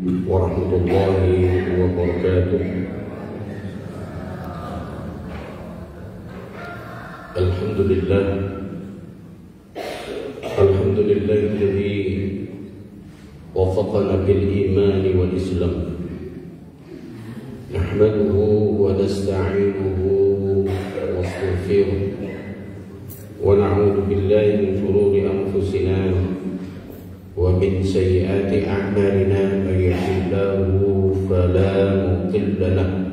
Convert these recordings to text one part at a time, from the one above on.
warahmatullahi wabarakatuh. Alhamdulillahilladzi wafaqana bil iman wal islam. Nahmaduhu wa nasta'inuhu wa nastaghfiruh wa na'udzu billahi min shururi anfusina wa min sayyiati a'malina. May yahdihillahu fala mudilla lahu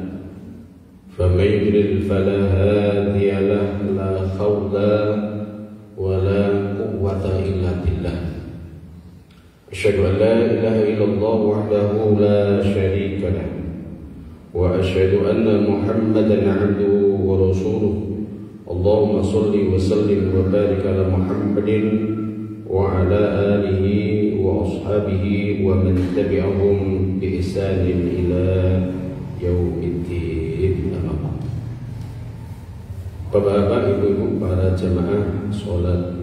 wa may yudlil fala hadiya lahu. La haula wa la quwwata illa billah. Asyhadu an la ilaha illallah wahdahu la syarika lahu wa asyhadu anna Muhammadan 'abduhu wa rasuluh. Allahumma shalli wa sallim wa barik ala Muhammadin wa ala alihi wa ashabihi wa man tabi'ahum bi ihsanin ila yaumiddin. Bapak-bapak, ibu-ibu, para jamaah sholat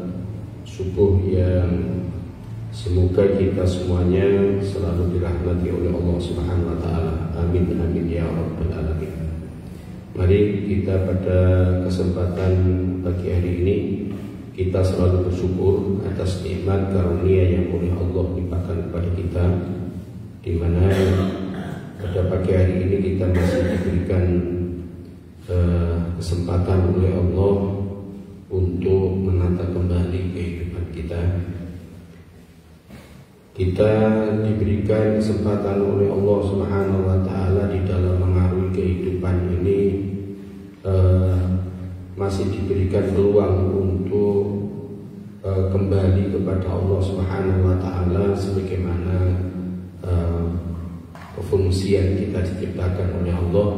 subuh yang semoga kita semuanya selalu dirahmati oleh Allah Subhanahu wa taala. Amin amin ya rabbal alamin. Mari kita pada kesempatan pagi hari ini kita selalu bersyukur atas nikmat karunia yang oleh Allah limpahkan kepada kita, di mana pada pagi hari ini kita masih diberikan kesempatan oleh Allah untuk menata kembali kehidupan kita. Kita diberikan kesempatan oleh Allah Subhanahu wa taala di dalam mengarungi kehidupan ini, masih diberikan peluang untuk kembali kepada Allah Subhanahu wa taala sebagaimana kefungsian kita diciptakan oleh Allah,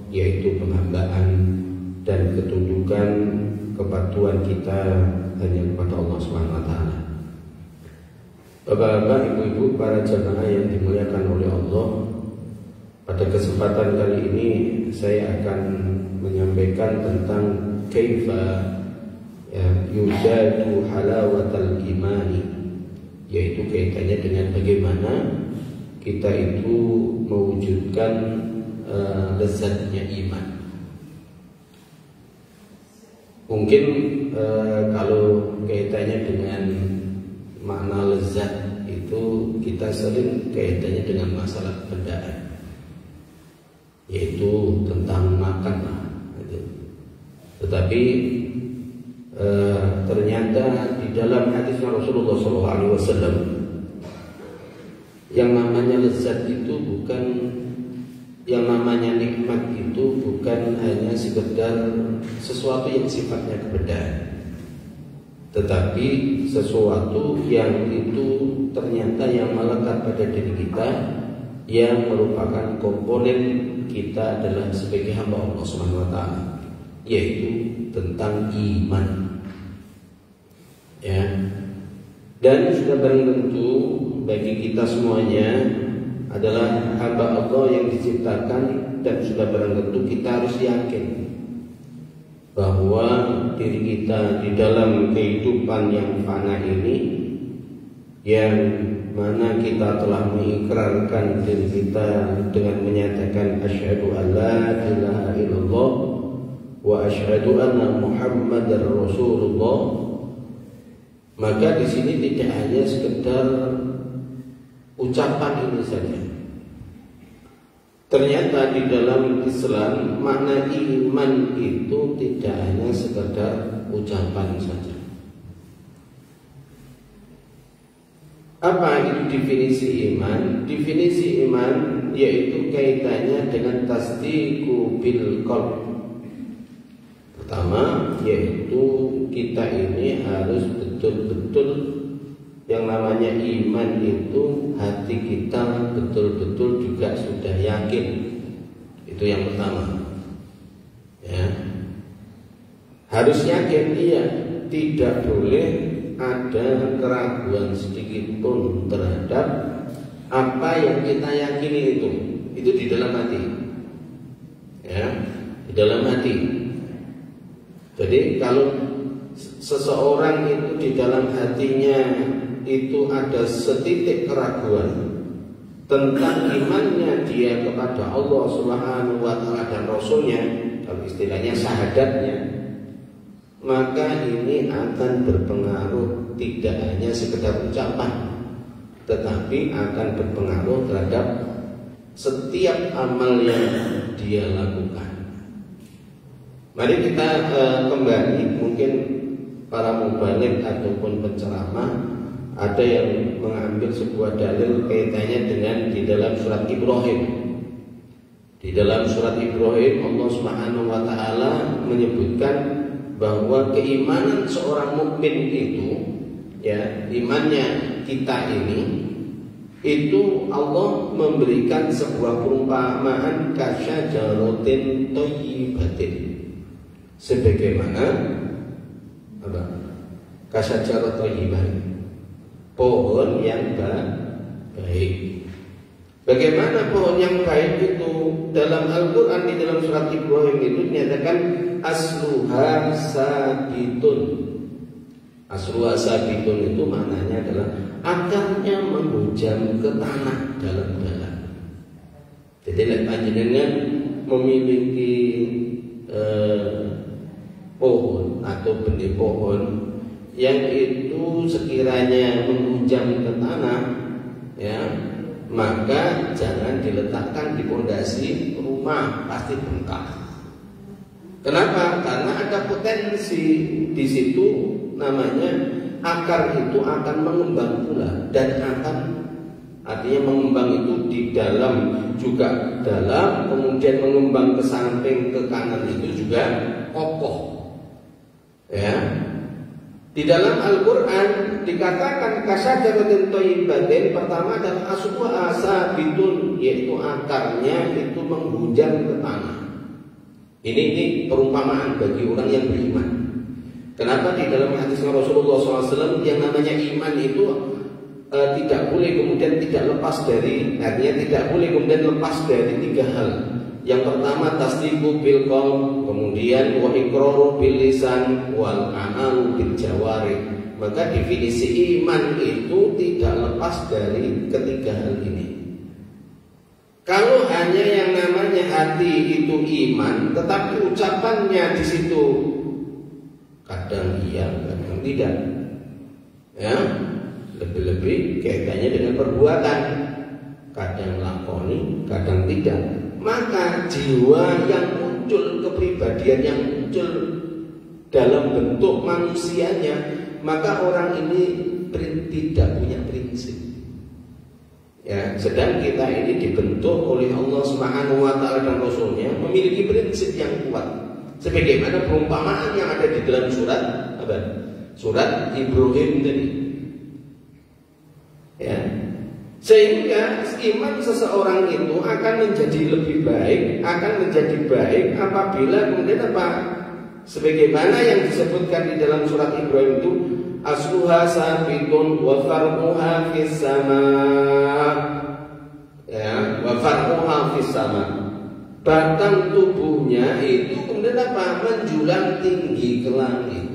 yaitu penghambaan dan ketundukan kepatuhan kita hanya kepada Allah Subhanahu wa taala. Bapak-bapak, ibu-ibu, para jamaah yang dimuliakan oleh Allah, pada kesempatan kali ini saya akan menyampaikan tentang kaifa yujadu halawatal imani, yaitu kaitannya dengan bagaimana kita itu mewujudkan lezatnya iman. Mungkin kalau kaitannya dengan makna lezat itu kita sering kaitannya dengan masalah bendaan, yaitu tentang makan gitu. Tetapi ternyata di dalam hadisnya Rasulullah SAW, yang namanya lezat itu bukan, yang namanya nikmat itu bukan hanya sekedar sesuatu yang sifatnya kebendaan, tetapi sesuatu yang itu ternyata yang melekat pada diri kita, yang merupakan komponen kita adalah sebagai hamba Allah Subhanahu wa taala, yaitu tentang iman. Ya. Dan sudah barang tentu bagi kita semuanya adalah hamba Allah yang diciptakan, dan sudah barang tentu kita harus yakin bahwa diri kita di dalam kehidupan yang fana ini, yang mana kita telah mengikrarkan diri kita dengan menyatakan asyhadu an la ilaha illallah wa asyhadu anna Muhammadar Rasulullah, maka di sini tidak hanya sekedar ucapan ini saja. Ternyata di dalam Islam makna iman itu tidak hanya sekedar ucapan saja. Apa itu definisi iman? Definisi iman yaitu kaitannya dengan tasdiqu bil qalb. Pertama, yaitu kita ini harus betul-betul, yang namanya iman itu hati kita betul-betul juga sudah yakin. Itu yang pertama. Ya. Harus yakin, iya, tidak boleh ada keraguan sedikit pun terhadap apa yang kita yakini itu. Itu di dalam hati. Ya, di dalam hati. Jadi kalau seseorang itu di dalam hatinya itu ada setitik keraguan, tentang imannya dia kepada Allah Subhanahu wa taala dan Rasulnya, kalau istilahnya syahadatnya, maka ini akan berpengaruh tidak hanya sekedar ucapan, tetapi akan berpengaruh terhadap setiap amal yang dia lakukan. Mari kita kembali, mungkin para mubaligh ataupun penceramah ada yang mengambil sebuah dalil kaitannya dengan di dalam surat Ibrahim. Di dalam surat Ibrahim Allah Subhanahu wa taala menyebutkan bahwa keimanan seorang mukmin itu, ya, imannya kita ini, itu Allah memberikan sebuah perumpamaan kasyajaratin thayyibatin. Sebagaimana apa? Kasyajarat thayyibah, pohon yang baik. Bagaimana pohon yang baik itu? Dalam Al-Quran di dalam surat Ibrahim itu dinyatakan asluha sabitun. Asluha sabitun itu maknanya adalah akarnya menghujam ke tanah dalam-dalam. Jadi panjenengan memiliki pohon atau benih pohon yang itu sekiranya menghujam ke tanah, ya, maka jangan diletakkan di pondasi rumah, pasti bengkak. Kenapa? Karena ada potensi di situ, namanya akar itu akan mengembang pula dan akan, artinya mengembang itu di dalam juga dalam, kemudian mengembang ke samping ke kanan itu juga kokoh. Ya. Di dalam Al-Quran dikatakan kasyajaratin thayyibatin, pertama adalah asluha sabitun, yaitu akarnya itu menghujam ke tanah. Ini perumpamaan bagi orang yang beriman. Kenapa di dalam hadis Rasulullah SAW yang namanya iman itu tidak boleh kemudian tidak lepas dari, artinya tidak boleh kemudian lepas dari tiga hal. Yang pertama tasdiqu bil qaul, kemudian wa iqraru bil lisan, wal amalu bil jawari. Maka definisi iman itu tidak lepas dari ketiga hal ini. Kalau hanya yang namanya hati itu iman, tetapi ucapannya di situ kadang iya, kadang tidak, ya, lebih-lebih kaitannya dengan perbuatan, kadang lakoni, kadang tidak. Maka jiwa yang muncul, kepribadian yang muncul dalam bentuk manusianya, maka orang ini tidak punya prinsip. Ya, sedang kita ini dibentuk oleh Allah Subhanahu wa taala dan Rasulnya memiliki prinsip yang kuat. Sebagaimana perumpamaan yang ada di dalam surat apa? Surat Ibrahim tadi. Ya. Sehingga iman seseorang itu akan menjadi lebih baik, akan menjadi baik apabila kemudian apa? Sebagaimana yang disebutkan di dalam surat Ibrahim itu, asluha sabitun wa farquha fis sama. Ya, wa farquha fis sama. Batang tubuhnya itu kemudian apa? Menjulang tinggi ke langit.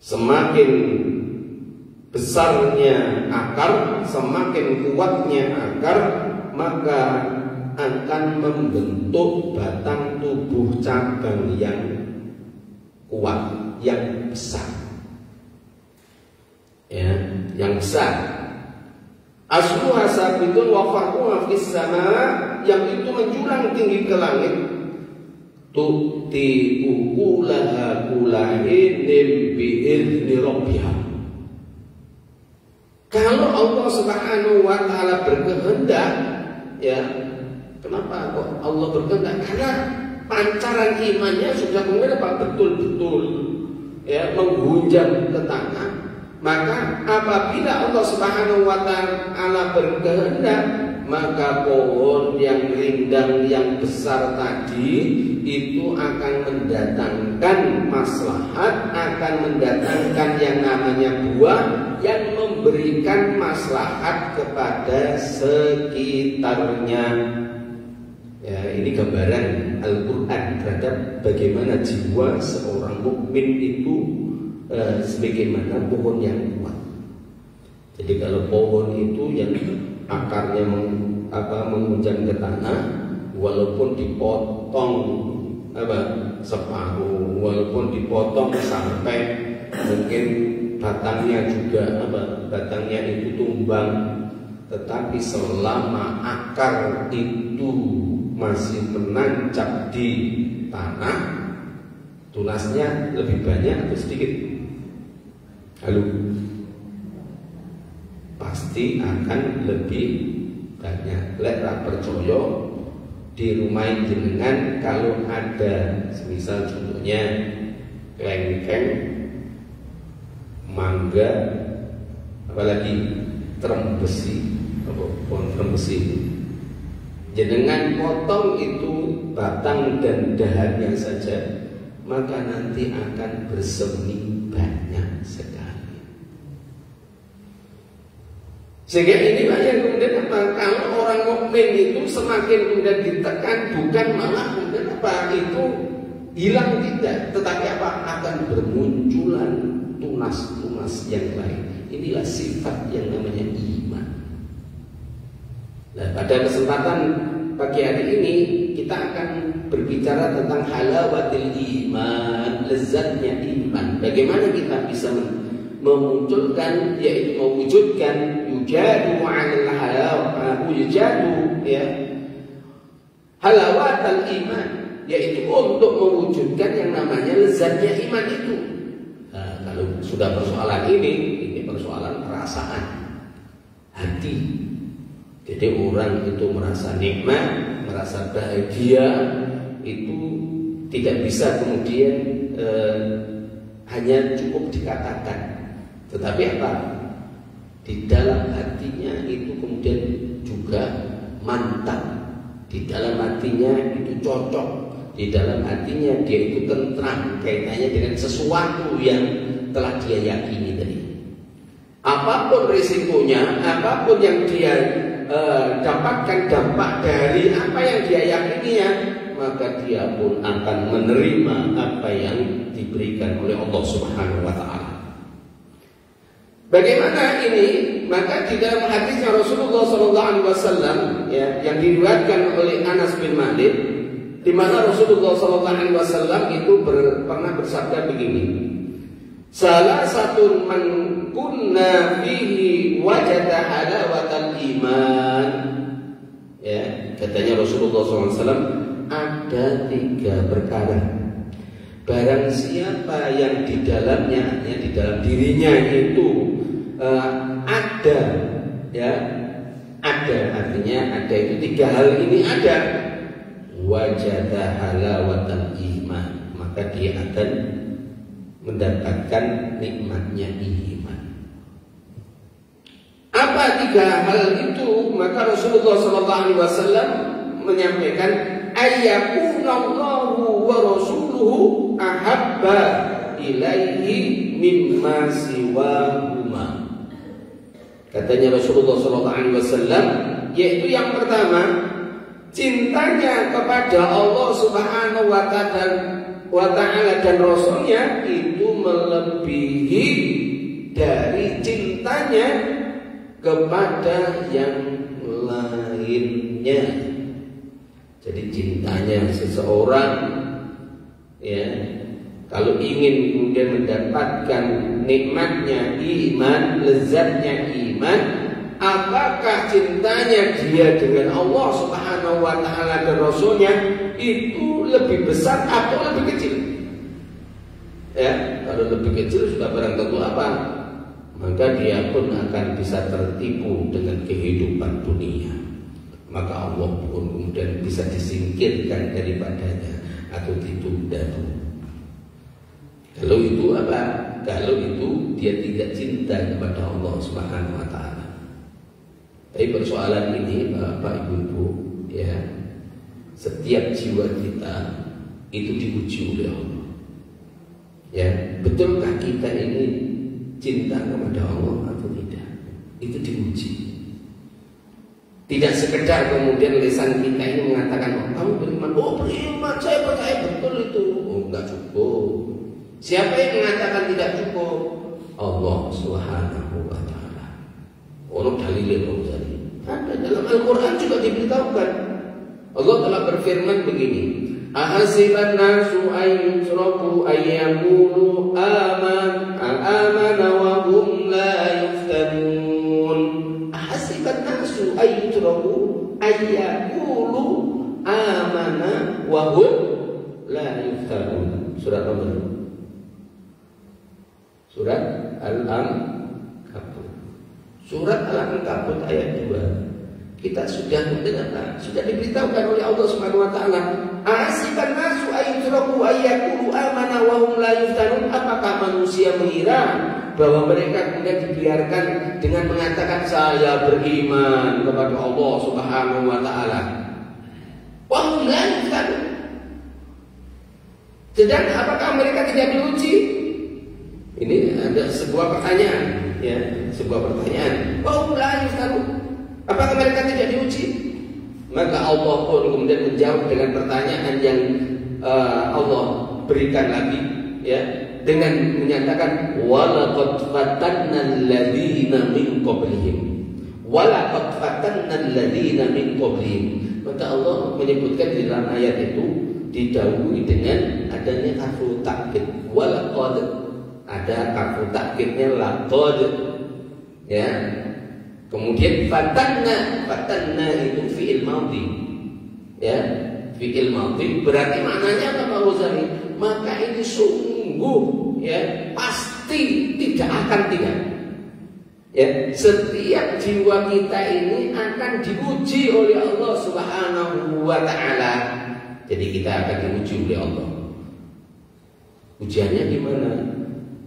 Semakin besarnya akar, semakin kuatnya akar, maka akan membentuk batang tubuh cabang yang kuat, yang besar, ya, yang besar. Asluha sabitun wa farquha fis sama, yang itu menjulang tinggi ke langit. Tu'ti ukulaha kulahinin bi'izni rabbiha. Kalau Allah Subhanahu wa taala berkehendak, ya, kenapa kok Allah berkehendak? Karena pancaran imannya sudah kemudian apa? Betul-betul, ya, menghujam ke tanah. Maka apabila Allah Subhanahu wa taala berkehendak, maka pohon yang rindang yang besar tadi itu akan mendatangkan maslahat, akan mendatangkan yang namanya buah yang memberikan maslahat kepada sekitarnya. Ya, ini gambaran Al-Quran terhadap bagaimana jiwa seorang mukmin itu sebagaimana pohon yang kuat. Jadi kalau pohon itu yang akarnya menghujam ke tanah, walaupun dipotong separuh, walaupun dipotong sampai mungkin batangnya juga batangnya itu tumbang, tetapi selama akar itu masih menancap di tanah, tunasnya lebih banyak atau sedikit? Halo, pasti akan lebih banyak. Lek ra percaya di rumah jenengan kalau ada semisal contohnya kelengkeng, mangga, apalagi terem besi, pohon terem besi, jenengan potong itu batang dan dahannya saja, maka nanti akan bersemi banyak sekali. Sehingga inilah yang kemudian kalau orang mukmin itu semakin kemudian ditekan, bukan malah kemudian itu hilang, tidak, tetapi akan bermunculan tunas-tunas yang lain. Inilah sifat yang namanya iman. Nah, pada kesempatan pagi hari ini kita akan berbicara tentang halawatil iman, lezatnya iman. Bagaimana kita bisa memunculkan, yaitu mewujudkan yujadu ma'al halawa, yujadu halawatul iman, yaitu untuk mewujudkan yang namanya lezatnya iman itu. Nah, kalau sudah persoalan ini persoalan perasaan hati. Jadi orang itu merasa nikmat, merasa bahagia, itu tidak bisa kemudian hanya cukup dikatakan. Tetapi di dalam hatinya itu kemudian juga mantap, di dalam hatinya itu cocok, di dalam hatinya dia itu tentram kaitannya dengan sesuatu yang telah dia yakini tadi. Apapun risikonya, apapun yang dia dapatkan dampak dari apa yang dia yakininya, maka dia pun akan menerima apa yang diberikan oleh Allah Subhanahu wa Ta'ala. Bagaimana ini? Maka di dalam hadisnya Rasulullah SAW yang diriwayatkan oleh Anas bin Malik, di mana Rasulullah SAW itu pernah bersabda begini: salah satu man kunna fihi wajada halawatal iman. Katanya Rasulullah SAW, ada 3 perkara. Barang siapa yang di dalamnya, di dalam dirinya itu ada, ada, artinya ada itu 3 hal ini ada, wajada halawatal iman, maka dia akan mendapatkan nikmatnya iman. Apa 3 hal itu? Maka Rasulullah SAW menyampaikan, ayyakunallahu wa rasuluhu ahabba ilaihi mimma siwahuma. Katanya Rasulullah SAW, yaitu yang pertama, cintanya kepada Allah Subhanahu wa Ta'ala dan Rasulnya itu melebihi dari cintanya kepada yang lainnya. Jadi cintanya seseorang, kalau ingin kemudian mendapatkan nikmatnya iman, lezatnya iman, apakah cintanya dia dengan Allah Subhanahu wa Ta'ala dan Rasulnya itu lebih besar atau lebih kecil? Kalau lebih kecil sudah barang tentu maka dia pun akan bisa tertipu dengan kehidupan dunia, maka Allah pun kemudian bisa disingkirkan daripadanya atau ditunda. Kalau itu Kalau itu dia tidak cinta kepada Allah Subhanahu wa Ta'ala. Tapi persoalan ini Bapak Ibu, setiap jiwa kita itu diuji oleh Allah. Betulkah kita ini cinta kepada Allah atau tidak? Itu diuji. Tidak sekedar kemudian lisan kita ini mengatakan, kamu beriman, beriman, saya percaya betul itu. Enggak cukup. Siapa yang mengatakan tidak cukup? Allah Subhanahu wa Ta'ala. Ono dalile kok jadi. Ada dalam Al-Quran juga diberitahukan. Allah telah berfirman begini, ahasiban nasu ayyutraku ayyakulu amana wa hum la yuftanun. Ahasiban nasu ayyutraku ayyakulu amana wa hum la yuftanun. Surat nomor Surat Al-Ankabut. Surat Al-Ankabut ayat 2. Kita sudah mendengar, sudah diberitahukan oleh Allah Subhanahu wa taala, asiban nasu ayyutraku ayyakulu amana wa hum la yuftanun. Apakah manusia mengira bahwa mereka kemudian dibiarkan dengan mengatakan saya beriman kepada Allah Subhanahu wa taala, wa hum la yuftanun? Sedang apakah mereka tidak diuji? Ini ada sebuah pertanyaan, ya, sebuah pertanyaan. Wa hum la yuftanun? Apakah mereka tidak diuji? Maka Allah pun kemudian menjawab dengan pertanyaan yang Allah berikan lagi, ya, dengan menyatakan walaqad fatannal ladzina min qablihim. Walaqad fatannal ladzina min qablihim. Maka Allah menyebutkan di dalam ayat itu didahului dengan adanya kaful takkid. Walaqad, ada kaful takkidnya laqad, ya. Kemudian fatanna itu fi'il madhi, ya, fi'il madhi berarti maknanya apa Pak Ghazali? Maka ini sungguh, ya, pasti tidak akan tidak, ya, setiap jiwa kita ini akan diuji oleh Allah Subhanahu wa taala. Jadi kita akan diuji oleh Allah. Ujiannya di mana?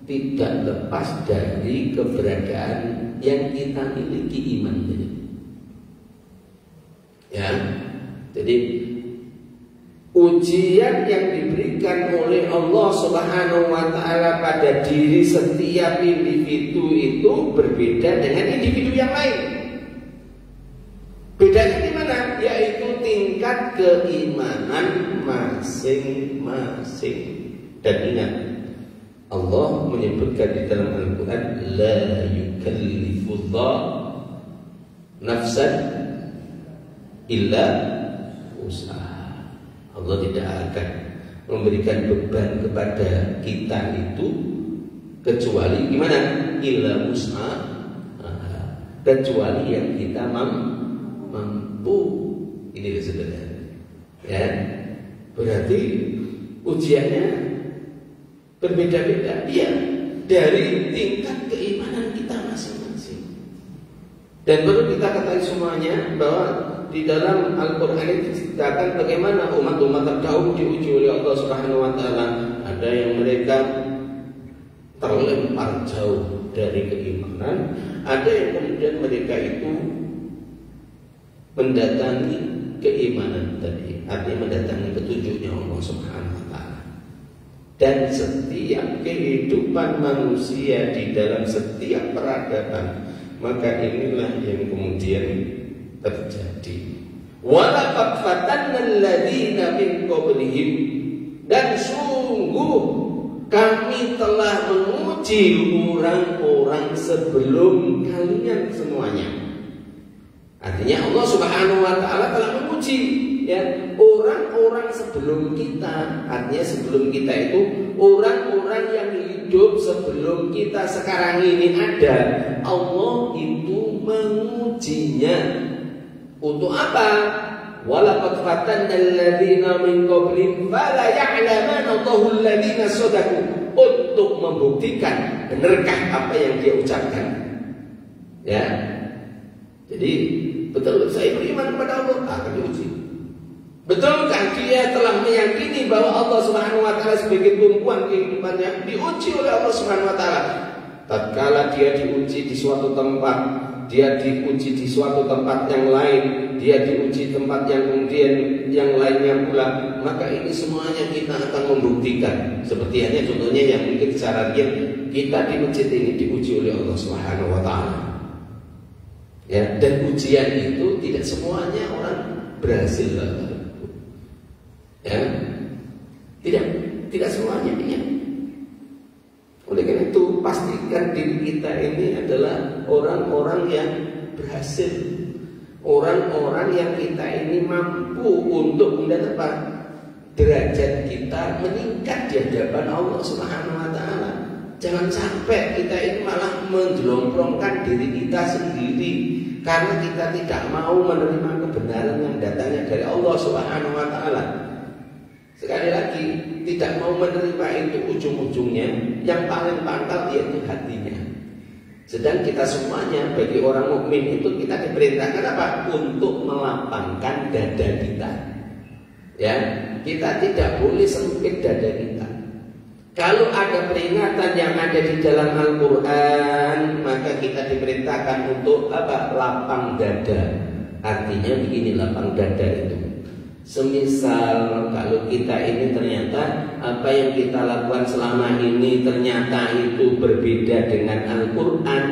Tidak lepas dari keberadaan yang kita miliki iman. Ya, jadi ujian yang diberikan oleh Allah Subhanahu wa taala pada diri setiap individu itu berbeda dengan individu yang lain. Bedanya di mana? Yaitu tingkat keimanan masing-masing. Dan ingat, Allah menyebutkan di dalam Al-Quran, la yukallifullahu nafsan illa usaha. Allah tidak akan memberikan beban kepada kita itu kecuali gimana? Illa usaha, kecuali yang kita mampu. Ini sebenarnya, ya. Berarti ujiannya berbeda-beda, ya, dari tingkat keimanan kita masing-masing. Dan perlu kita ketahui semuanya bahwa di dalam Al-Quran itu diceritakan bagaimana umat-umat terdahulu diuji oleh Allah Subhanahu wa taala. Ada yang mereka terlempar jauh dari keimanan, ada yang kemudian mereka itu mendatangi keimanan tadi, artinya mendatangi petunjuknya Allah Subhanahu wa taala. Dan setiap kehidupan manusia di dalam setiap peradaban, maka inilah yang kemudian terjadi. Walaqad fatannal ladzina min qablihim, dan sungguh kami telah menguji orang-orang sebelum kalian semuanya. Artinya Allah Subhanahu wa taala telah menguji, ya, orang-orang sebelum kita. Artinya sebelum kita itu orang-orang yang hidup sebelum kita sekarang ini ada. Allah itu mengujinya untuk apa? Walaqad fatannal ladzina min qablihim fala ya'lamanna Allahu alladzina shadaqu, untuk membuktikan benarkah apa yang dia ucapkan. Ya. Jadi betul saya beriman kepada Allah, akan diuji. Betulkah dia telah meyakini bahwa Allah Subhanahu wa taala sebagai tumpuan kehidupannya, diuji oleh Allah Subhanahu wa taala. Tatkala dia diuji di suatu tempat, dia diuji di suatu tempat yang lain, dia diuji tempat yang kemudian yang lainnya pula, maka ini semuanya kita akan membuktikan. Seperti hanya contohnya yang mungkin secara real, kita di masjid ini diuji oleh Allah Subhanahu wa taala. Ya, dan ujian itu tidak semuanya orang berhasil. Ya, tidak semuanya, ya. Oleh karena itu pastikan diri kita ini adalah orang-orang yang berhasil. Orang-orang yang kita ini mampu untuk kemudian apa? Derajat kita meningkat di hadapan Allah Subhanahu wa taala. Jangan sampai kita ini malah menjelongkrongkan diri kita sendiri karena kita tidak mau menerima kebenaran yang datangnya dari Allah Subhanahu wa taala. Sekali lagi, tidak mau menerima itu ujung-ujungnya yang paling pangkal yaitu hatinya. Sedang kita semuanya bagi orang mukmin itu kita diperintahkan apa? Untuk melapangkan dada kita. Ya, kita tidak boleh sempit dada kita. Kalau ada peringatan yang ada di dalam Al-Quran, maka kita diperintahkan untuk apa? Lapang dada. Artinya begini, lapang dada itu. Semisal kalau kita ini ternyata apa yang kita lakukan selama ini ternyata itu berbeda dengan Al-Quran.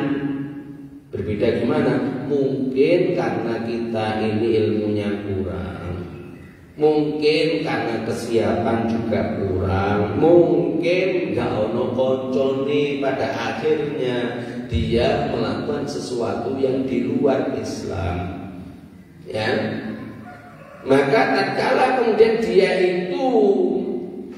Berbeda gimana? Mungkin karena kita ini ilmunya kurang, mungkin karena kesiapan juga kurang, mungkin gak ono koncone, pada akhirnya dia melakukan sesuatu yang di luar Islam. Ya, maka tatkala kemudian dia itu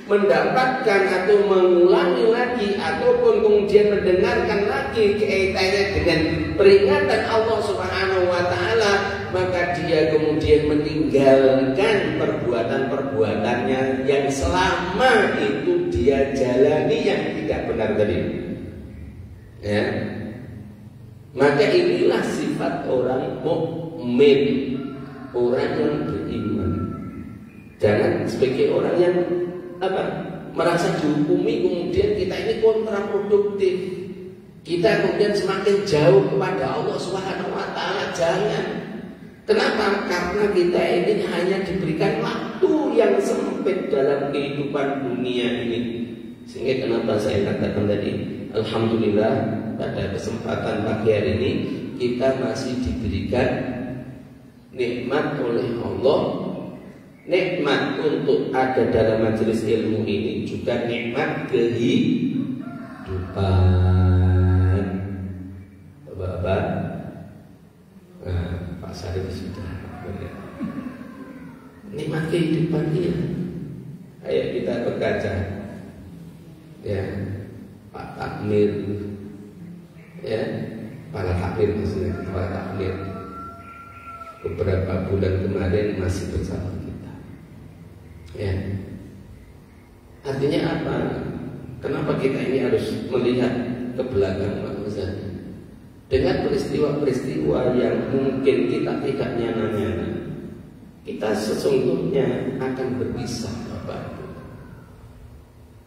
mendapatkan atau mengulangi lagi ataupun kemudian mendengarkan lagi kaitannya dengan peringatan Allah Subhanahu wa taala, maka dia kemudian meninggalkan perbuatan-perbuatannya yang selama itu dia jalani yang tidak benar tadi. Ya. Maka inilah sifat orang mukmin, orang yang beriman. Jangan sebagai orang yang apa? Merasa dihukumi kemudian kita ini kontraproduktif. Kita kemudian semakin jauh kepada Allah Subhanahu wa taala. Jangan. Kenapa? Karena kita ini hanya diberikan waktu yang sempit dalam kehidupan dunia ini. Sehingga kenapa saya katakan tadi, alhamdulillah pada kesempatan pagi hari ini kita masih diberikan nikmat oleh Allah. Nikmat untuk ada dalam majelis ilmu ini juga nikmat kehidupan. Bapak-bapak, nah, Pak Sarif sudah. Nikmat kehidupan ini. Ayo kita berkaca. Ya, Pak Takmir, ya, para takmir maksudnya, para takmir. Beberapa bulan kemarin masih bersama kita. Ya, artinya apa? Kenapa kita ini harus melihat ke belakang misalnya dengan peristiwa-peristiwa yang mungkin kita tidak nyana-nyana, kita sesungguhnya akan berpisah, Bapak.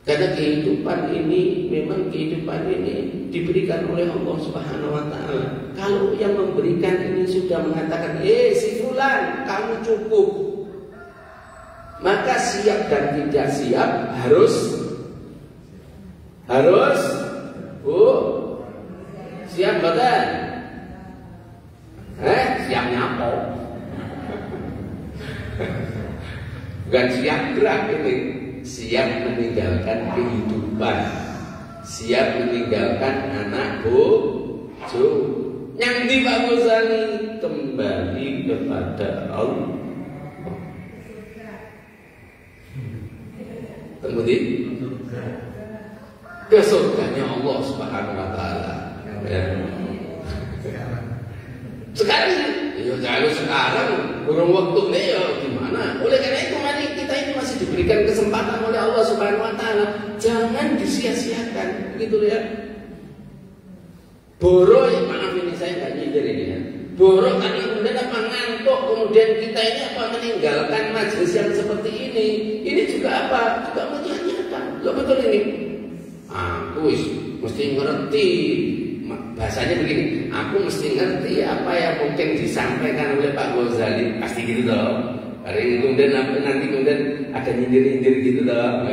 Karena kehidupan ini memang kehidupan ini diberikan oleh Allah Subhanahu wa taala. Kalau yang memberikan ini sudah mengatakan, si fulan, kamu cukup, maka siap dan tidak siap harus siap badan. Siap nyapo. Bukan siap gerak ini. Siap meninggalkan kehidupan, siap meninggalkan anak bojo. Yang di Pak Ghazali kembali kepada Allah. Kemudian ke surganya Allah Subhanahu wa taala. Ya. Sekarang kurang waktunya ya gimana? Oleh karena itu mari kita ini masih diberikan kesempatan oleh Allah Subhanahu wa taala. Jangan disia-siakan, gitu ya. Boro ya, maaf ini saya nggak nyindir ini ya. Boro karena kemudian apa ngantuk, kemudian kita ini apa meninggalkan majelis yang seperti ini. Ini juga apa? Juga menyia-nyiakan. Loh betul ini. Aku mesti ngerti. Bahasanya begini, aku mesti ngerti apa yang mungkin disampaikan oleh Pak Ghazali. Pasti gitu toh. Hari ini kemudian nanti kemudian ada nyindir-nyindir gitu toh.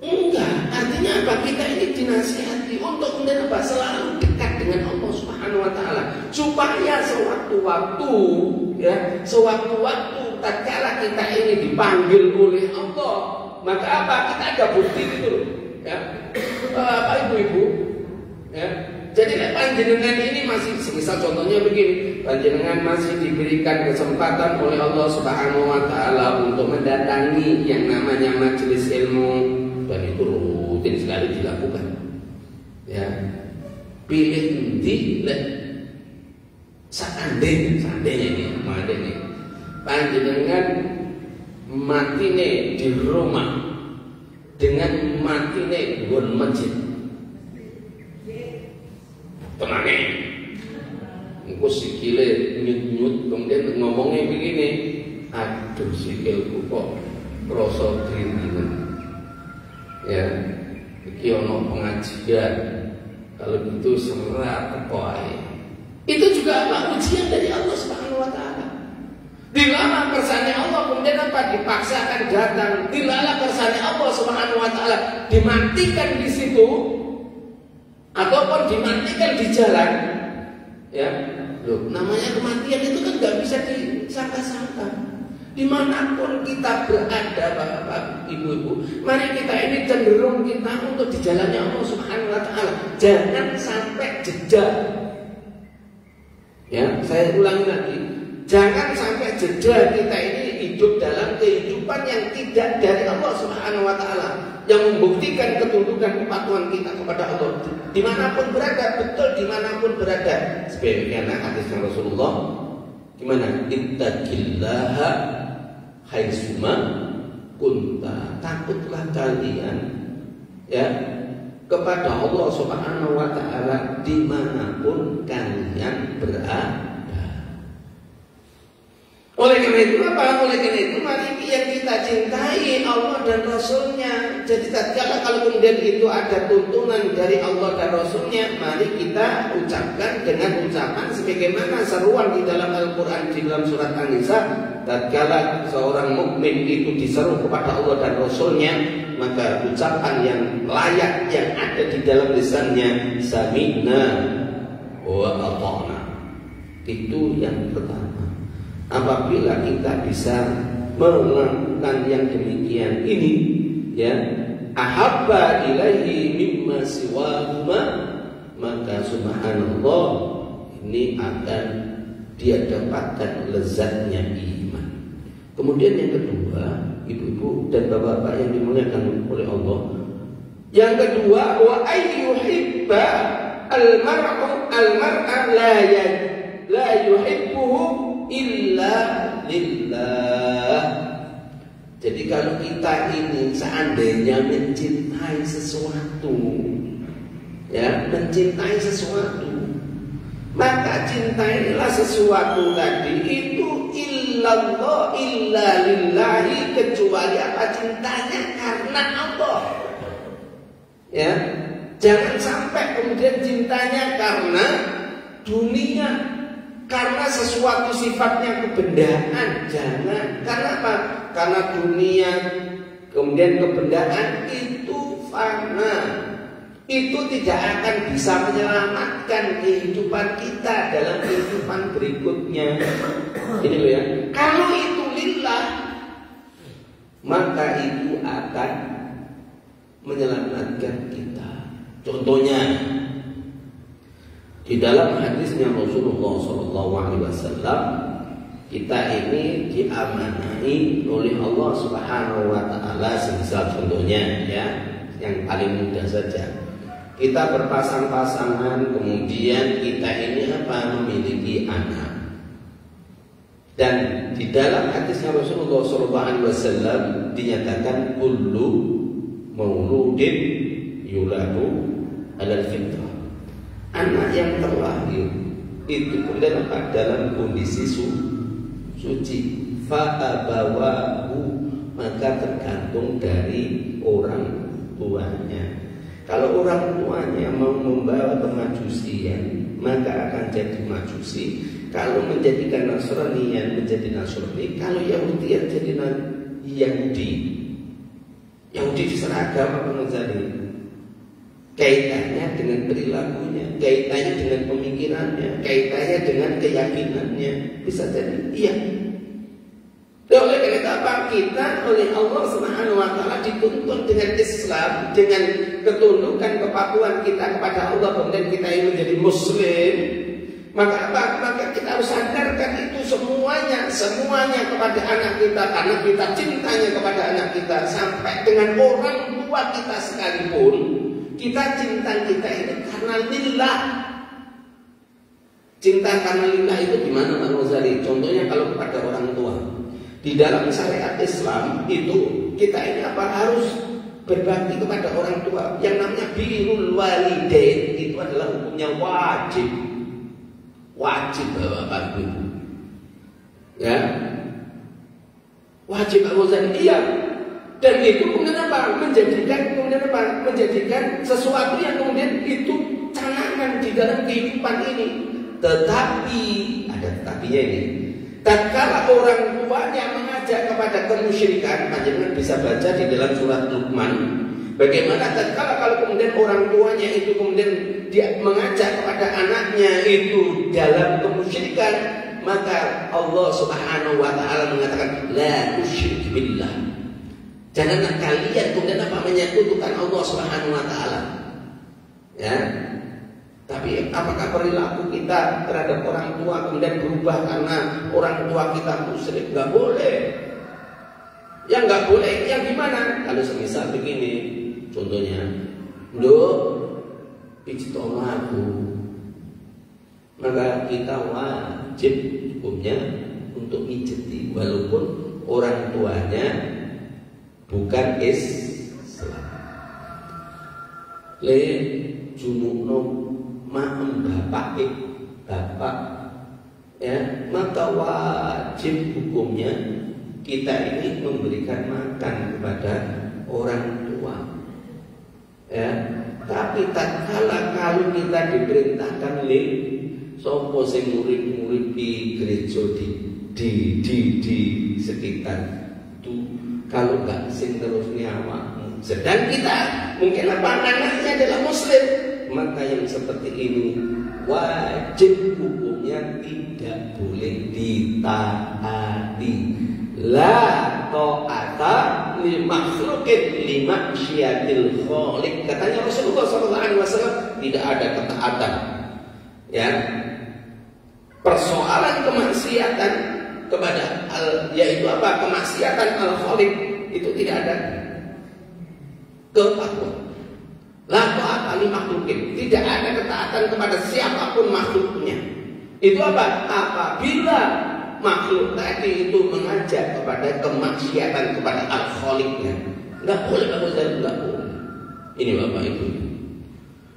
Enggak, artinya apa? Kita ini dinasihati untuk kemudian apa? Selalu dekat dengan Allah Subhanahu wa taala. Supaya sewaktu-waktu tatkala kita ini dipanggil oleh Allah, maka apa? Kita ada bukti gitu loh. Ya. Bapak Ibu-ibu, ya, Jadi panjenengan ini masih, semisal contohnya begini, panjenengan masih diberikan kesempatan oleh Allah Subhanahu wa taala untuk mendatangi yang namanya majelis ilmu, dan itu rutin sekali dilakukan. Ya. Pilih di seandainya ini, panjenengan matine di rumah dengan matine di masjid. Tenangnya, engko sikile nyut-nyut, kemudian ngomongnya begini, aduh sikilku kok krasa dringingan. Ya, iki ono pengajian, kalau gitu serat teko ae. Itu juga apa? Ujian dari Allah Subhanahu wa taala. Dilarang kersane Allah, kemudian apa? Dipaksakan datang. Dilarang kersane Allah Subhanahu wa taala, dimatikan di situ ataupun dimatikan di jalan. Ya, loh, namanya kematian itu kan nggak bisa disangka-sangka. Dimanapun kita berada, bapak, ibu-ibu, mari kita ini cenderung kita untuk di jalannya Allah Subhanahu wa taala. Jangan sampai jeda. Ya, saya ulangi lagi. Jangan sampai jeda kita ini hidup dalam kehidupan yang tidak dari Allah Subhanahu wa taala, yang membuktikan ketundukan kepatuhan kita kepada Allah dimanapun berada, betul dimanapun berada. Sebagaimana hadisnya Rasulullah, gimana? Ittaqillaha haitsuma kunta. Takutlah kalian, ya, kepada Allah Subhanahu wa taala dimanapun kalian berada. Oleh karena itu apa? Oleh karena itu mari yang kita cintai Allah dan Rasulnya. Jadi tatkala kalau kemudian itu ada tuntunan dari Allah dan Rasulnya, mari kita ucapkan dengan ucapan sebagaimana seruan di dalam Al-Quran di dalam surat An-Nisa. Tatkala seorang mukmin itu diseru kepada Allah dan Rasulnya, maka ucapan yang layak yang ada di dalam lisannya sami'na wa ata'na. Itu yang pertama. Apabila kita bisa melakukan yang demikian ini, ya, ahabba ilaihi mimma siwahuma, maka subhanallah ini akan dia dapatkan lezatnya iman. Kemudian yang kedua, ibu-ibu dan bapak-bapak yang dimuliakan oleh Allah, yang kedua, wa ayyuhibba al-mar'a la yuhibbuhu illa lillah. Jadi kalau kita ini seandainya mencintai sesuatu, ya, mencintai sesuatu, maka cintailah sesuatu tadi itu illallah, illa lillahi, kecuali apa? Cintanya karena Allah. Ya, jangan sampai kemudian cintanya karena dunia, karena sesuatu sifatnya kebendaan. Jangan. Karena apa? Karena dunia kemudian kebendaan itu fana, itu tidak akan bisa menyelamatkan kehidupan kita dalam kehidupan berikutnya. Ini loh ya. Kalau itu lillah, maka itu akan menyelamatkan kita. Contohnya di dalam hadisnya Rasulullah SAW, kita ini diamanai oleh Allah Subhanahu wa taala. Semisal contohnya, ya, yang paling mudah saja, kita berpasang-pasangan, kemudian kita ini apa? Memiliki anak. Dan di dalam hadisnya Rasulullah SAW dinyatakan kullu mauludin yuladu alal fitrah. Anak yang terlahir itu kemudian apa? Dalam kondisi suci. Fa'abawahu, maka tergantung dari orang tuanya. Kalau orang tuanya mau membawa kemajusian, maka akan jadi majusi. Kalau menjadikan Nasranian, menjadi Nasrani. Kalau Yahudian, jadi Yahudi. Yahudi diseragam apa menjadi? Kaitannya dengan perilakunya, kaitannya dengan pemikirannya, kaitannya dengan keyakinannya. Bisa jadi iya. Oleh karena apa? Kita oleh Allah Subhanahu wa taala dituntun dengan Islam, dengan ketundukan, kepatuhan kita kepada Allah, kemudian kita ini menjadi muslim, maka apa? Maka kita harus sadarkan itu semuanya kepada anak kita, karena kita cintanya kepada anak kita sampai dengan orang tua kita sekalipun. Kita cinta kita ini karena lillah. Cinta karena lillah itu gimana Pak Rozali? Contohnya kalau kepada orang tua, di dalam syariat Islam itu kita ini apa? Harus berbakti kepada orang tua. Yang namanya birrul walidain itu adalah hukumnya wajib. Wajib Bapak Ibu. Ya. Wajib Pak Rozali. Iya. Dan itu kemudian apa? Menjadikan sesuatu yang kemudian itu canangan di dalam kehidupan ini. Tetapi ada tetapinya ini. Tatkala orang tuanya mengajak kepada kemusyrikan, panjenengan bisa baca di dalam surat Luqman. Bagaimana tatkala kalau kemudian orang tuanya itu kemudian dia mengajak kepada anaknya itu dalam kemusyrikan, maka Allah Subhanahu wa taala mengatakan la tusyrik billah. Janganlah kalian kemudian apa menyekutukan Allah Subhanahu wa taala. Ya. Tapi apakah perilaku kita terhadap orang tua kemudian berubah karena orang tua kita musyrik? Enggak boleh. Yang enggak boleh yang gimana? Kalau semisal begini, contohnya, pijit omaku, maka kita wajib hukumnya untuk mijeti walaupun orang tuanya bukan Islam. Le junukno maem bapak ya, maka wajib hukumnya kita ini memberikan makan kepada orang tua. Ya, tapi tatkala kalau kita diperintahkan sopo sing murid-murid di gereja di sekitar itu, kalau nggak sing terus nyawa, sedang kita mungkin apa anaknya adalah muslim, maka yang seperti ini wajib hukumnya tidak boleh ditaati. La ta'ata li makhluqin li maksyiatil khaliq. Katanya Rasulullah SAW, tidak ada ketaatan. Ya. Persoalan kemaksiatan kepada yaitu apa? Kemaksiatan al-khaliq itu tidak ada kepatuhan. La ta'ata li makhluqin, tidak ada ketaatan kepada siapapun makhluknya. Itu apa? Apabila makhluk tadi itu mengajak kepada kemaksiatan kepada al-khaliqnya, nggak boleh, nggak boleh. Ini Bapak Ibu.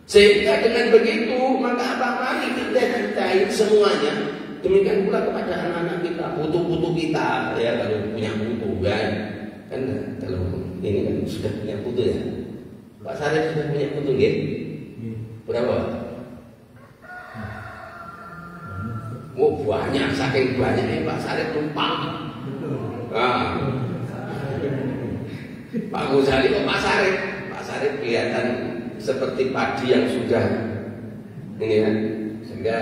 Sehingga dengan begitu maka apa? Mari kita cintai semuanya. Demikian pula kepada anak-anak kita, putu-putu kita, ya kalau punya putu kan kalau ini kan sudah punya putu ya. Pak Sarif sudah punya putu nggih? Berapa? Oh banyak, saking banyaknya Pak Sarif lupa. Pak Ghazali kok Pak Sarif? Pak Sarif kelihatan seperti padi yang sudah ini ya, sehingga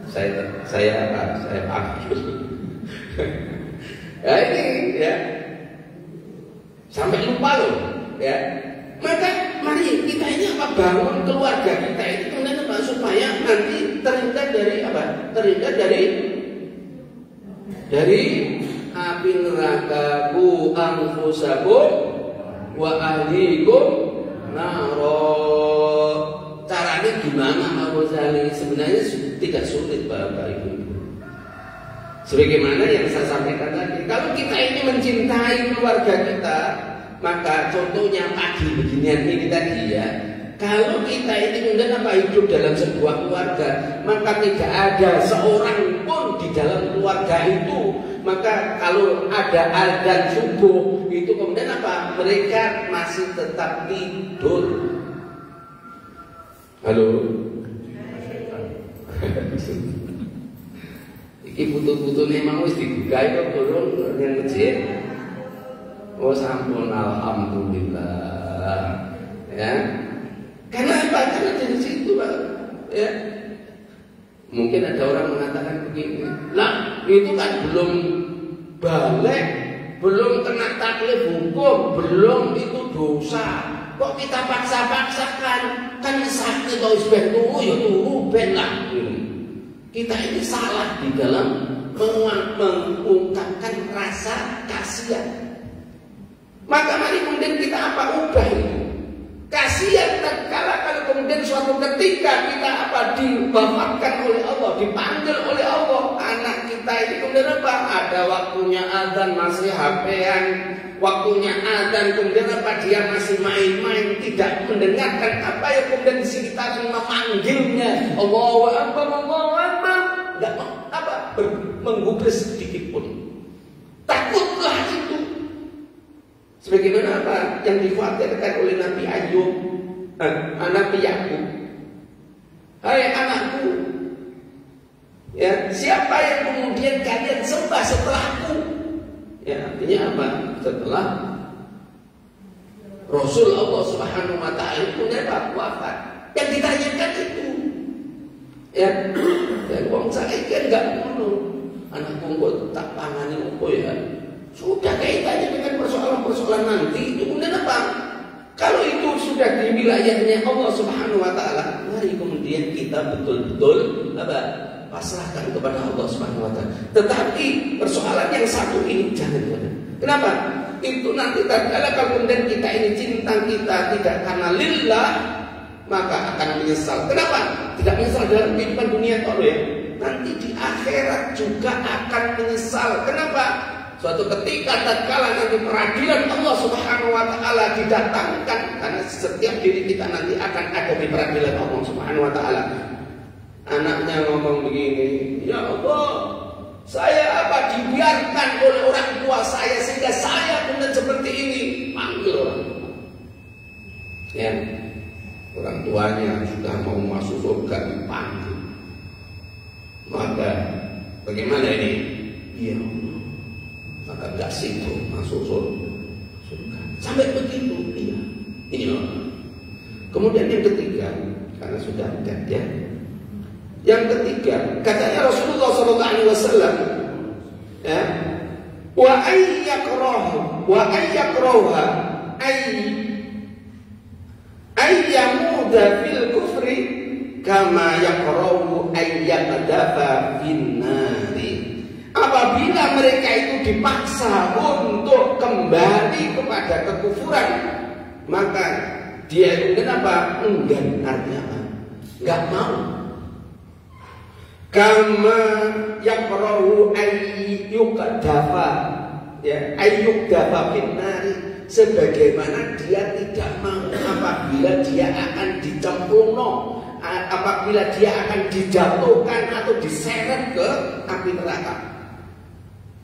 saya panggil. Ya ini ya sampai lupa loh ya. Maka mari kita ini apa, bangun keluarga kita ini kemudian apa, supaya nanti terhindar dari apa? Terhindar dari api neraka ku anfusakum wa ahlikum naro. Caranya gimana Pak Ghazali? Sebenarnya tidak sulit Bapak Ibu. Sebagaimana yang saya sampaikan tadi, kalau kita ini mencintai keluarga kita, maka contohnya pagi beginian ini tadi ya, kalau kita ini kemudian apa, hidup dalam sebuah keluarga, maka tidak ada seorang pun di dalam keluarga itu, maka kalau ada adzan subuh itu kemudian apa, mereka masih tetap tidur. Halo. Iki putu-putune mau wis dibukae kok turun yang masjid. Oh sampun, alhamdulillah. Ya. Karena apa? Karena dari situ Pak. Ya. Mungkin ada orang mengatakan begini, lah itu kan belum balik, belum kena taklif hukum, belum itu dosa. Kok kita paksa-paksakan? Kan sakit atau isbeh turu ya turu ben lah. Kita ini salah di dalam mengungkapkan rasa kasihan. Maka mari kemudian kita ubah itu. Kasihan tatkala kalau kemudian suatu ketika kita diwafatkan oleh Allah, dipanggil oleh Allah, anak kita ini kemudian ada waktunya azan masih HP-an, waktunya azan kemudian dia masih main-main, tidak mendengarkan apa yang kemudian kita memanggilnya Allahu Akbar, Allahu Akbar, enggak menggubris sedikit pun. Takutlah itu. Sebagaimana yang dikhawatirkan oleh Nabi Ayub, Nabi Yakub. Hai anakku, ya, siapa yang kemudian kalian sembah setelahku? Ya, artinya apa? Setelah Rasul Allah Subhanahu wa taala itu wafat. Yang ditanyakan itu. Ya, dan wong saiki enggak ngono. Anakku kok tak pangani opo ya? Sudah kaitannya dengan persoalan-persoalan nanti. Itu kemudian apa? Kalau itu sudah di wilayahnya Allah Subhanahu wa taala, mari kemudian kita betul-betul pasrahkan kepada Allah Subhanahu wa taala. Tetapi persoalan yang satu ini jangan. Kenapa? Itu nanti tatkala kemudian kita ini cinta kita tidak karena lillah, maka akan menyesal. Kenapa? Tidak menyesal dalam kehidupan dunia toh ya. Nanti di akhirat juga akan menyesal. Kenapa? Suatu ketika tatkala nanti peradilan Allah Subhanahu wa taala didatangkan, karena setiap diri kita nanti akan ada di peradilan Allah Subhanahu wa taala. Anaknya ngomong begini, "Ya Allah, saya dibiarkan oleh orang tua saya sehingga saya kemudian seperti ini." Panggil orang tua. Ya. Orang tuanya sudah mau masuk surga dipanggil. Maka bagaimana ini? Ya Allah, maka gak situ masuk surga. Sampai begitu, iya. Ini loh. Kemudian yang ketiga, karena sudah ada ya. Yang ketiga, katanya Rasulullah SAW, ya, wa ayyakraha ayyamuda fil kufri kama yakrahu ayyadafa finnari. Apabila mereka itu dipaksa untuk kembali kepada kekufuran, maka dia itu kenapa? Enggan, artinya apa? Enggak mau. Kama yakrahu ayyukdafa, ya, ayyukdafa finnari, sebagaimana dia tidak mau apabila dia akan dicemplungno, apabila dia akan dijatuhkan atau diseret ke api neraka.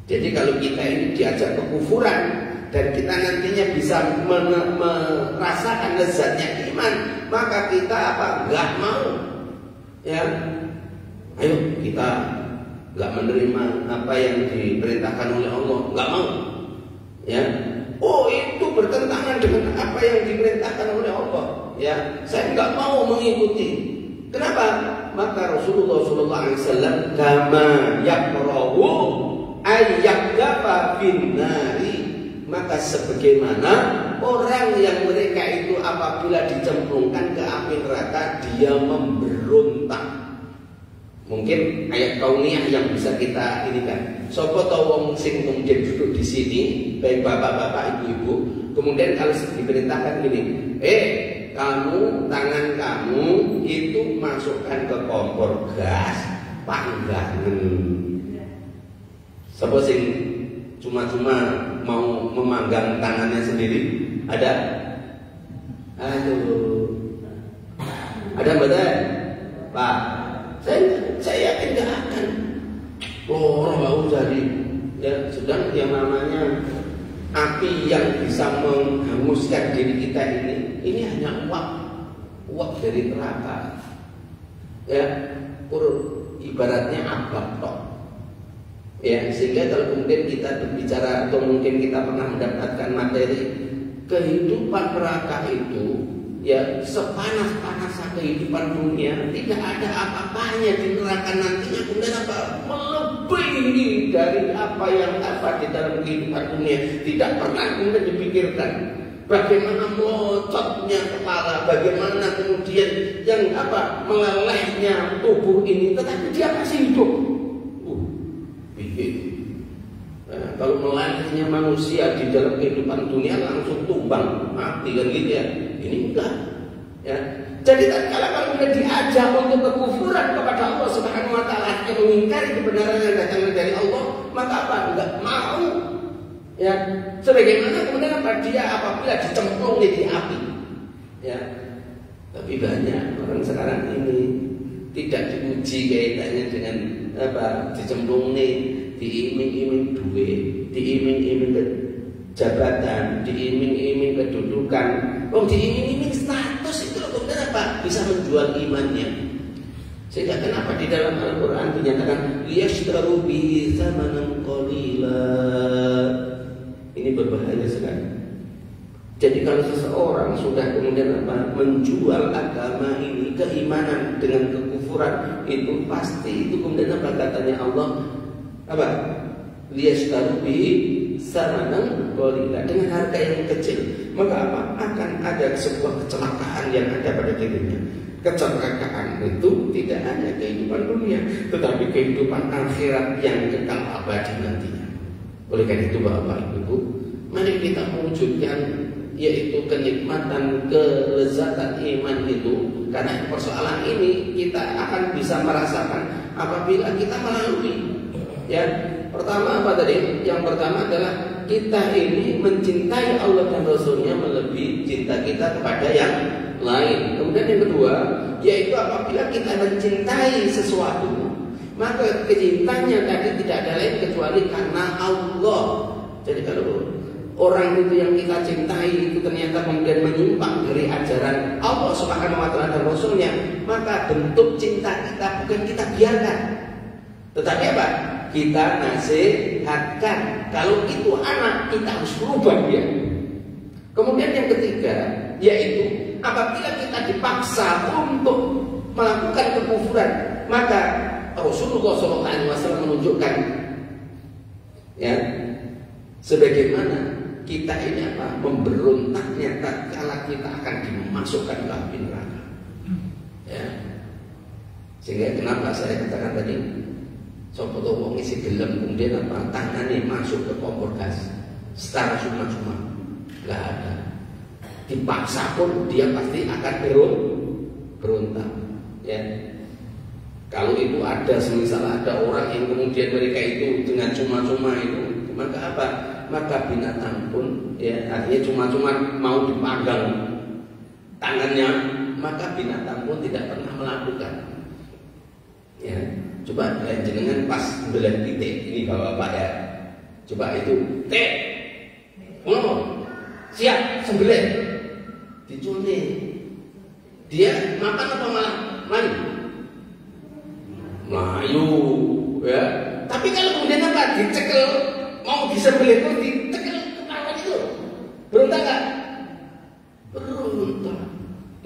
Jadi kalau kita ini diajak kekufuran dan kita nantinya bisa merasakan lezatnya iman, maka kita enggak mau. Ya. Ayo kita enggak menerima apa yang diperintahkan oleh Allah, enggak mau. Ya. Oh, itu bertentangan dengan apa yang diperintahkan oleh Allah. Ya, saya enggak mau mengikuti. Kenapa? Maka Rasulullah SAW kama yakrahu ayyadafa finnari, maka sebagaimana orang yang mereka itu apabila dicemplungkan ke api neraka dia memberontak. Mungkin ayat kauniyah yang bisa kita ini kan. Sopo tau wong sing kemudian duduk di sini, baik bapak-bapak, ibu-ibu, kemudian kalau diperintahkan gini, kamu, tangan kamu itu masukkan ke kompor gas, panggangan. Sopo sing cuma-cuma mau memanggang tangannya sendiri? Ada? Aduh. Ada betul? Pak, saya yakin gak akan. Orang mau jadi. Ya, sedang yang namanya api yang bisa menghanguskan diri kita ini hanya uap dari neraka. Ya, ibaratnya abad tok. Ya, sehingga kalau kemudian kita berbicara atau mungkin kita pernah mendapatkan materi kehidupan neraka itu, ya sepanas-panasnya kehidupan dunia, tidak ada apa-apanya di neraka nantinya kemudian melebihi dari apa yang di dalam kehidupan dunia, tidak pernah kemudian dipikirkan. bagaimana melocotnya kepala, bagaimana kemudian yang melelehnya tubuh ini, tetapi dia masih hidup. Kalau melelehnya manusia di dalam kehidupan dunia langsung tumbang, mati kan gitu ya. Ini enggak. Ya. Jadi kalau kita diajak untuk kekufuran kepada Allah Subhanahu wa taala, yang mengingkari kebenaran yang datang dari Allah, maka enggak mau. Ya, sebagaimana kemudian dia apabila dicemplungi di api. Ya. Tapi banyak orang sekarang ini tidak diuji kaitannya dengan dicemplungi, diiming-iming duit, diiming-iming jabatan, diiming-iming kedudukan, diiming-iming status, itu kemudian bisa menjual imannya. Sehingga kenapa di dalam Al-Quran dinyatakan liyashtaru bihi tsamanan qalila. Ini berbahaya sekali. Jadi kalau seseorang sudah kemudian menjual agama ini, keimanan dengan kekufuran, itu pasti itu kemudian katanya Allah liyashtaru bihi tsamanan qalila, dengan harga yang kecil. Maka akan ada sebuah kecelakaan yang ada pada dirinya. Kecelakaan itu tidak hanya kehidupan dunia, tetapi kehidupan akhirat yang kekal abadi nantinya. Oleh karena itu Bapak Ibu, mari kita mewujudkan yaitu kenikmatan, kelezatan iman itu. Karena persoalan ini kita akan bisa merasakan apabila kita melalui. Ya, pertama apa tadi? Yang pertama adalah kita ini mencintai Allah dan Rasulnya melebihi cinta kita kepada yang lain. Kemudian yang kedua, yaitu apabila kita mencintai sesuatu, maka kecintanya tadi tidak ada lain kecuali karena Allah. Jadi kalau orang itu yang kita cintai itu ternyata kemudian menyimpang dari ajaran Allah Subhanahu wa taala dan Rasulnya, maka bentuk cinta kita bukan kita biarkan, tetapi kita nasihatkan. Kalau itu anak, kita harus berubah dia. Kemudian yang ketiga, yaitu apabila kita dipaksa untuk melakukan kekufuran, maka Rasulullah SAW menunjukkan, ya, sebagaimana kita ini memberontaknya tatkala kita akan dimasukkan ke api neraka. Ya. Sehingga kenapa saya katakan tadi, sopo to wong isi gelem kemudian tangannya masuk ke kompor gas secara cuma-cuma, nggak ada. Dipaksa pun dia pasti akan berontak. Ya. Kalau itu ada, semisal ada orang yang kemudian mereka itu dengan cuma-cuma itu, maka maka binatang pun, ya, artinya cuma-cuma mau dipanggang tangannya, maka binatang pun tidak pernah melakukan. Ya. Coba jenengan pas belah titik ini bapak ya. Coba itu siap sembelih, diculni. Dia makan apa malah melayu, ya. Tapi kalau kemudian dicekel, mau disembelih itu dicekel kepala itu, berontak nggak? Berontak.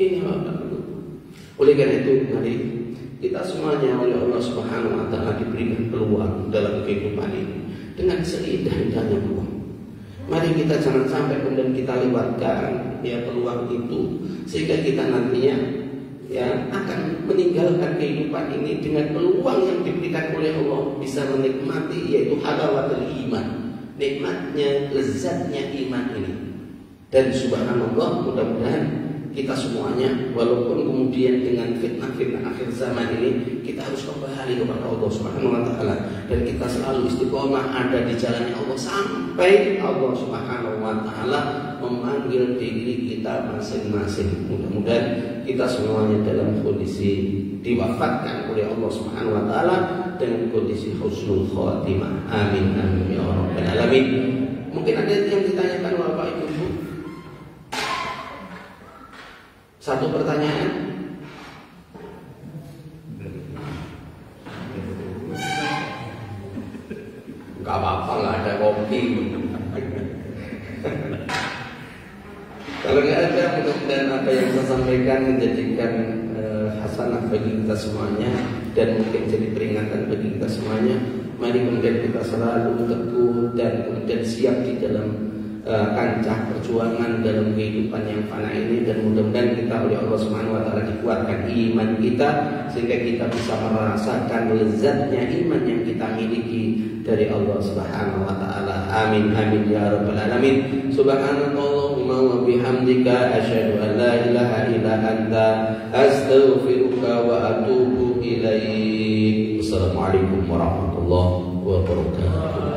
Ini apa? Oleh karena itu mari kita semuanya oleh Allah Subhanahu wa taala diberikan peluang dalam kehidupan ini dengan seindah-indahnya peluang. Mari kita jangan sampai kemudian kita lewatkan ya peluang itu, sehingga kita nantinya ya akan meninggalkan kehidupan ini dengan peluang yang diberikan oleh Allah, bisa menikmati yaitu halawatul iman, nikmatnya, lezatnya iman ini. Dan subhanallah, mudah-mudahan kita semuanya, walaupun kemudian dengan fitnah-fitnah akhir zaman ini, kita harus kembali kepada Allah Subhanahu wa taala, dan kita selalu istiqomah ada di jalan Allah sampai Allah Subhanahu wa taala memanggil diri kita masing-masing. Mudah-mudahan kita semuanya dalam kondisi diwafatkan oleh Allah Subhanahu wa taala dengan kondisi husnul khatimah. Amin amin ya rabbal alamin. Mungkin ada yang ditanyakan Bapak Ibu. Satu pertanyaan. Gak apa-apa, gak ada kopi. Kalau nggak ada, mudah-mudahan apa yang saya sampaikan menjadikan hasanah bagi kita semuanya, dan mungkin jadi peringatan bagi kita semuanya. Mari kemudian kita selalu teguh dan kemudian siap di dalam kancah perjuangan dalam kehidupan yang fana ini, dan mudah-mudahan kita oleh Allah Subhanahu wa taala dikuatkan iman kita sehingga kita bisa merasakan lezatnya iman yang kita miliki dari Allah Subhanahu wa taala. Amin amin ya rabbal alamin. Subhanakallahumma wa bihamdika asyhadu an la ilaha illa anta astaghfiruka wa atubu ilaik. Wassalamualaikum warahmatullahi wabarakatuh.